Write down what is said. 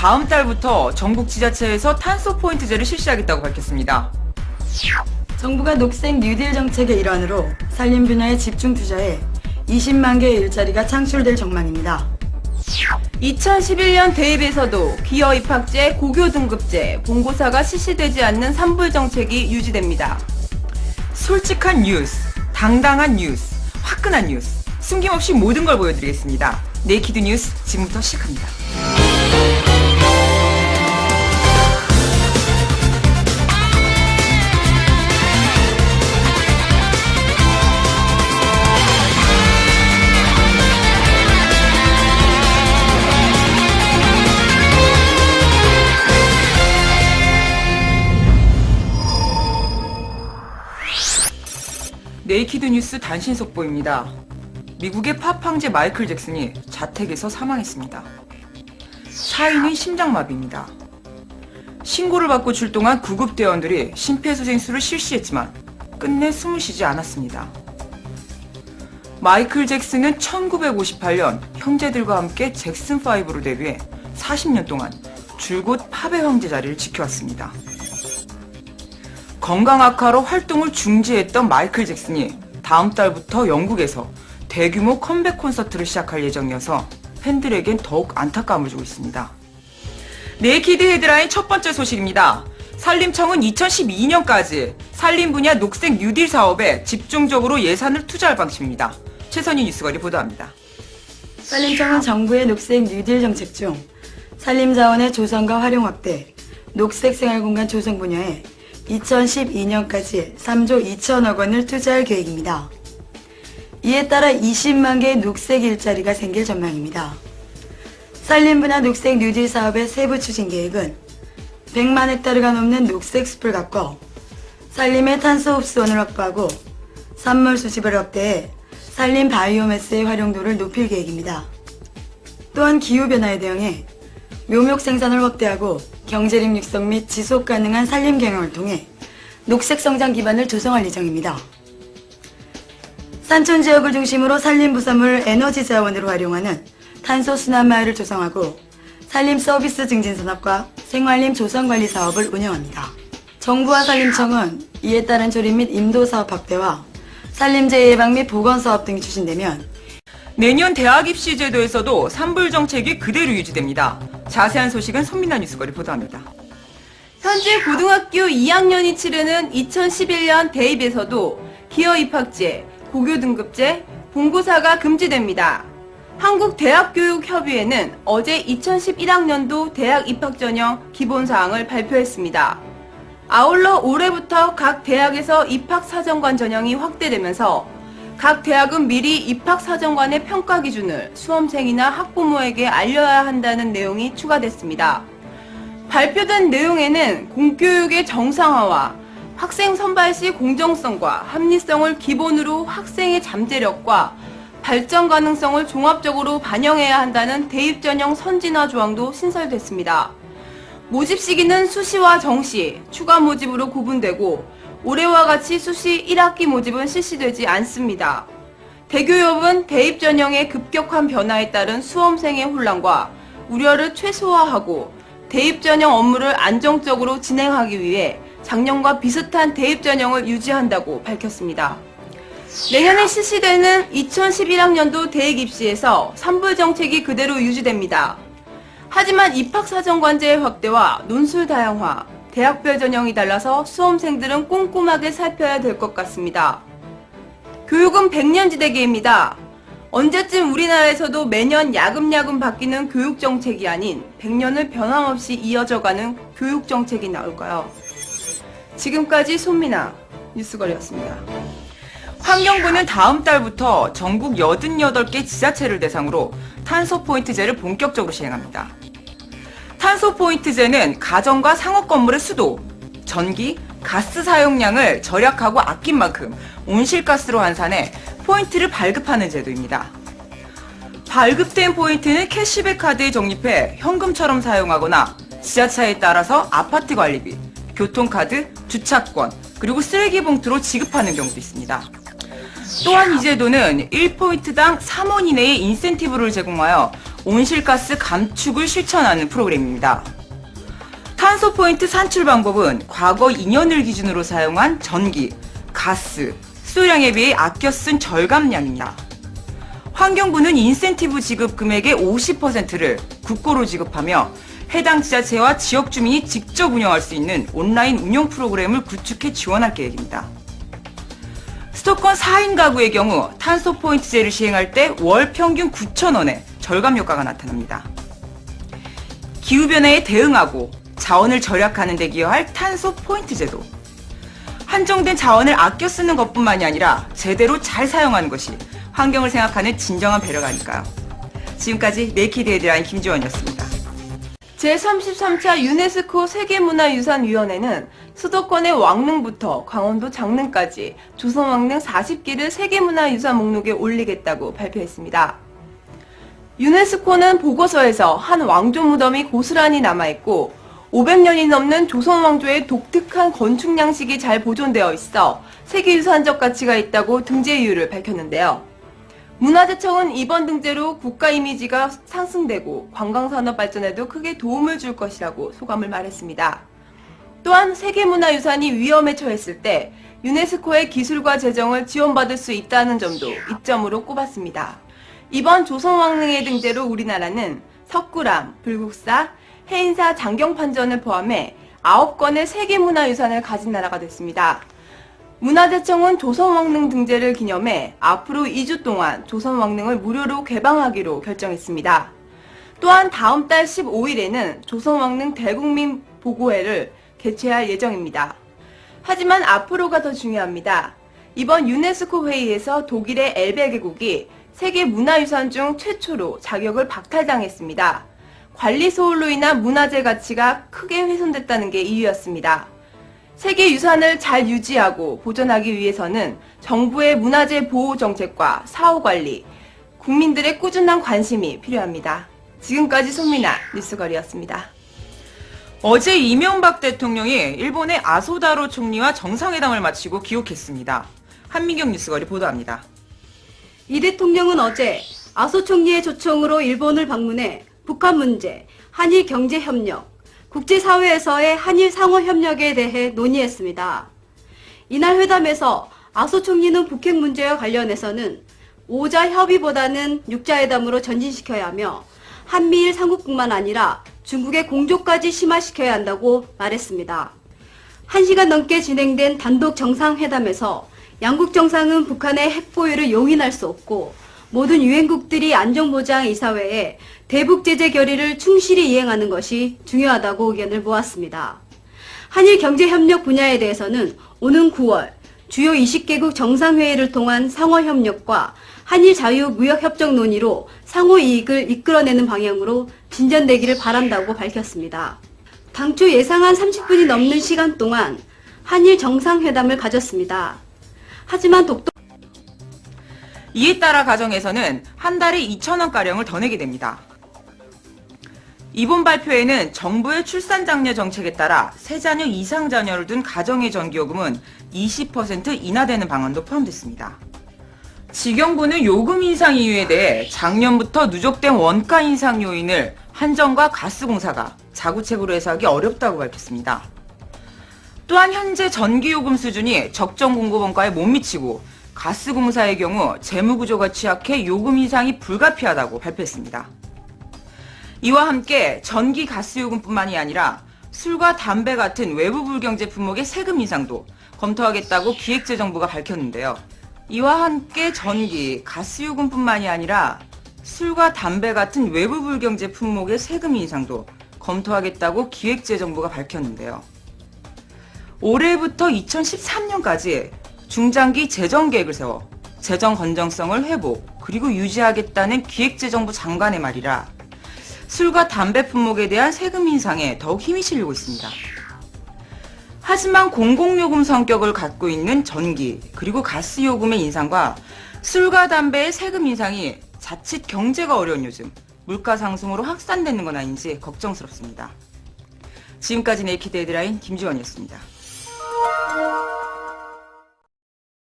다음 달부터 전국 지자체에서 탄소 포인트제를 실시하겠다고 밝혔습니다. 정부가 녹색 뉴딜 정책의 일환으로 산림 분야에 집중 투자해 20만 개의 일자리가 창출될 전망입니다. 2011년 대입에서도 기여 입학제, 고교 등급제, 본고사가 실시되지 않는 산불 정책이 유지됩니다. 솔직한 뉴스, 당당한 뉴스, 화끈한 뉴스, 숨김없이 모든 걸 보여드리겠습니다. 네이키드 뉴스 지금부터 시작합니다. 네이키드 뉴스 단신 속보입니다. 미국의 팝 황제 마이클 잭슨이 자택에서 사망했습니다. 사인은 심장마비입니다. 신고를 받고 출동한 구급대원들이 심폐소생술을 실시했지만 끝내 숨을 쉬지 않았습니다. 마이클 잭슨은 1958년 형제들과 함께 잭슨5로 데뷔해 40년 동안 줄곧 팝의 황제 자리를 지켜왔습니다. 건강 악화로 활동을 중지했던 마이클 잭슨이 다음 달부터 영국에서 대규모 컴백 콘서트를 시작할 예정이어서 팬들에겐 더욱 안타까움을 주고 있습니다. 네이키드 헤드라인 첫 번째 소식입니다. 산림청은 2012년까지 산림 분야 녹색 뉴딜 사업에 집중적으로 예산을 투자할 방침입니다. 최선희 뉴스거리 보도합니다. 산림청은 정부의 녹색 뉴딜 정책 중 산림 자원의 조성과 활용 확대, 녹색 생활공간 조성 분야에 2012년까지 3조 2천억 원을 투자할 계획입니다. 이에 따라 20만 개의 녹색 일자리가 생길 전망입니다. 산림 분야 녹색 뉴딜 사업의 세부 추진 계획은 100만 헥타르가 넘는 녹색 숲을 가꿔 산림의 탄소 흡수원을 확보하고 산물 수집을 확대해 산림 바이오매스의 활용도를 높일 계획입니다. 또한 기후변화에 대응해 묘목 생산을 확대하고 경제력 육성 및 지속 가능한 산림 경영을 통해 녹색 성장 기반을 조성할 예정입니다. 산촌 지역을 중심으로 산림 부산물 에너지 자원으로 활용하는 탄소 순환 마을을 조성하고 산림 서비스 증진 산업과 생활림 조성 관리 사업을 운영합니다. 정부와 산림청은 이에 따른 조립 및 인도 사업 확대와 산림재해 예방 및 보건 사업 등이 추진되면 내년 대학 입시 제도에서도 산불 정책이 그대로 유지됩니다. 자세한 소식은 손민아 뉴스거리 보도합니다. 현재 고등학교 2학년이 치르는 2011년 대입에서도 기여 입학제, 고교 등급제, 본고사가 금지됩니다. 한국대학교육협의회는 어제 2011학년도 대학 입학 전형 기본사항을 발표했습니다. 아울러 올해부터 각 대학에서 입학사정관 전형이 확대되면서 각 대학은 미리 입학사정관의 평가 기준을 수험생이나 학부모에게 알려야 한다는 내용이 추가됐습니다. 발표된 내용에는 공교육의 정상화와 학생 선발 시 공정성과 합리성을 기본으로 학생의 잠재력과 발전 가능성을 종합적으로 반영해야 한다는 대입 전형 선진화 조항도 신설됐습니다. 모집 시기는 수시와 정시, 추가 모집으로 구분되고 올해와 같이 수시 1학기 모집은 실시되지 않습니다. 대교협은 대입 전형의 급격한 변화에 따른 수험생의 혼란과 우려를 최소화하고 대입 전형 업무를 안정적으로 진행하기 위해 작년과 비슷한 대입 전형을 유지한다고 밝혔습니다. 내년에 실시되는 2011학년도 대입 입시에서 산불 정책이 그대로 유지됩니다. 하지만 입학사정관제의 확대와 논술 다양화, 대학별 전형이 달라서 수험생들은 꼼꼼하게 살펴야 될 것 같습니다. 교육은 백년지대계입니다. 언제쯤 우리나라에서도 매년 야금야금 바뀌는 교육정책이 아닌 100년을 변함없이 이어져가는 교육정책이 나올까요? 지금까지 손민아 뉴스거리였습니다. 환경부는 다음 달부터 전국 88개 지자체를 대상으로 탄소 포인트제를 본격적으로 시행합니다. 탄소 포인트제는 가정과 상업 건물의 수도, 전기, 가스 사용량을 절약하고 아낀 만큼 온실가스로 환산해 포인트를 발급하는 제도입니다. 발급된 포인트는 캐시백 카드에 적립해 현금처럼 사용하거나 지자체에 따라서 아파트 관리비, 교통카드, 주차권, 그리고 쓰레기 봉투로 지급하는 경우도 있습니다. 또한 이 제도는 1포인트당 3원 이내의 인센티브를 제공하여 온실가스 감축을 실천하는 프로그램입니다. 탄소 포인트 산출 방법은 과거 2년을 기준으로 사용한 전기, 가스, 수요량에 비해 아껴 쓴 절감량입니다. 환경부는 인센티브 지급 금액의 50%를 국고로 지급하며 해당 지자체와 지역 주민이 직접 운영할 수 있는 온라인 운영 프로그램을 구축해 지원할 계획입니다. 수도권 4인 가구의 경우 탄소 포인트제를 시행할 때 월 평균 9,000원의 절감 효과가 나타납니다. 기후변화에 대응하고 자원을 절약하는 데 기여할 탄소 포인트제도. 한정된 자원을 아껴 쓰는 것뿐만이 아니라 제대로 잘 사용하는 것이 환경을 생각하는 진정한 배려가 아닐까요? 지금까지 네이키드 헤드라인 김지원이었습니다. 제33차 유네스코 세계문화유산위원회는 수도권의 왕릉부터 강원도 장릉까지 조선왕릉 40기를 세계문화유산 목록에 올리겠다고 발표했습니다. 유네스코는 보고서에서 한 왕조 무덤이 고스란히 남아있고 500년이 넘는 조선 왕조의 독특한 건축 양식이 잘 보존되어 있어 세계유산적 가치가 있다고 등재 이유를 밝혔는데요. 문화재청은 이번 등재로 국가 이미지가 상승되고 관광산업 발전에도 크게 도움을 줄 것이라고 소감을 말했습니다. 또한 세계문화유산이 위험에 처했을 때 유네스코의 기술과 재정을 지원받을 수 있다는 점도 이점으로 꼽았습니다. 이번 조선왕릉의 등재로 우리나라는 석굴암, 불국사, 해인사 장경판전을 포함해 9건의 세계문화유산을 가진 나라가 됐습니다. 문화재청은 조선왕릉 등재를 기념해 앞으로 2주 동안 조선왕릉을 무료로 개방하기로 결정했습니다. 또한 다음 달 15일에는 조선왕릉 대국민 보고회를 개최할 예정입니다. 하지만 앞으로가 더 중요합니다. 이번 유네스코 회의에서 독일의 엘베 계곡이 세계문화유산 중 최초로 자격을 박탈당했습니다. 관리 소홀로 인한 문화재 가치가 크게 훼손됐다는 게 이유였습니다. 세계유산을 잘 유지하고 보존하기 위해서는 정부의 문화재 보호 정책과 사후 관리, 국민들의 꾸준한 관심이 필요합니다. 지금까지 손민아 뉴스거리였습니다. 어제 이명박 대통령이 일본의 아소다로 총리와 정상회담을 마치고 귀국했습니다. 한민경 뉴스거리 보도합니다. 이 대통령은 어제 아소 총리의 초청으로 일본을 방문해 북한 문제, 한일 경제 협력, 국제사회에서의 한일 상호 협력에 대해 논의했습니다. 이날 회담에서 아소 총리는 북핵 문제와 관련해서는 5자 협의보다는 6자회담으로 전진시켜야 하며 한미일 삼국뿐만 아니라 중국의 공조까지 심화시켜야 한다고 말했습니다. 1시간 넘게 진행된 단독 정상회담에서 양국 정상은 북한의 핵 보유를 용인할 수 없고 모든 유엔국들이 안전보장이사회에 대북 제재 결의를 충실히 이행하는 것이 중요하다고 의견을 모았습니다. 한일 경제협력 분야에 대해서는 오는 9월 주요 20개국 정상회의를 통한 상호협력과 한일 자유무역협정 논의로 상호 이익을 이끌어내는 방향으로 진전되기를 바란다고 밝혔습니다. 당초 예상한 30분이 넘는 시간 동안 한일 정상회담을 가졌습니다. 하지만 이에 따라 가정에서는 한 달에 2,000원가량을 더 내게 됩니다. 이번 발표에는 정부의 출산장려 정책에 따라 3자녀 이상 자녀를 둔 가정의 전기요금은 20% 인하되는 방안도 포함됐습니다. 지경부는 요금 인상 이유에 대해 작년부터 누적된 원가 인상 요인을 한전과 가스공사가 자구책으로 해소하기 어렵다고 밝혔습니다. 또한 현재 전기요금 수준이 적정 공급 원가에 못 미치고 가스공사의 경우 재무구조가 취약해 요금 인상이 불가피하다고 발표했습니다. 이와 함께 전기 가스요금뿐만이 아니라 술과 담배 같은 외부 불경제 품목의 세금 인상도 검토하겠다고 기획재정부가 밝혔는데요. 이와 함께 전기, 가스요금뿐만이 아니라 술과 담배 같은 외부 불경제 품목의 세금 인상도 검토하겠다고 기획재정부가 밝혔는데요. 올해부터 2013년까지 중장기 재정 계획을 세워 재정 건전성을 회복 그리고 유지하겠다는 기획재정부 장관의 말이라 술과 담배 품목에 대한 세금 인상에 더욱 힘이 실리고 있습니다. 하지만 공공요금 성격을 갖고 있는 전기 그리고 가스요금의 인상과 술과 담배의 세금 인상이 자칫 경제가 어려운 요즘 물가 상승으로 확산되는 건 아닌지 걱정스럽습니다. 지금까지 네이키드 헤드라인 김지원이었습니다.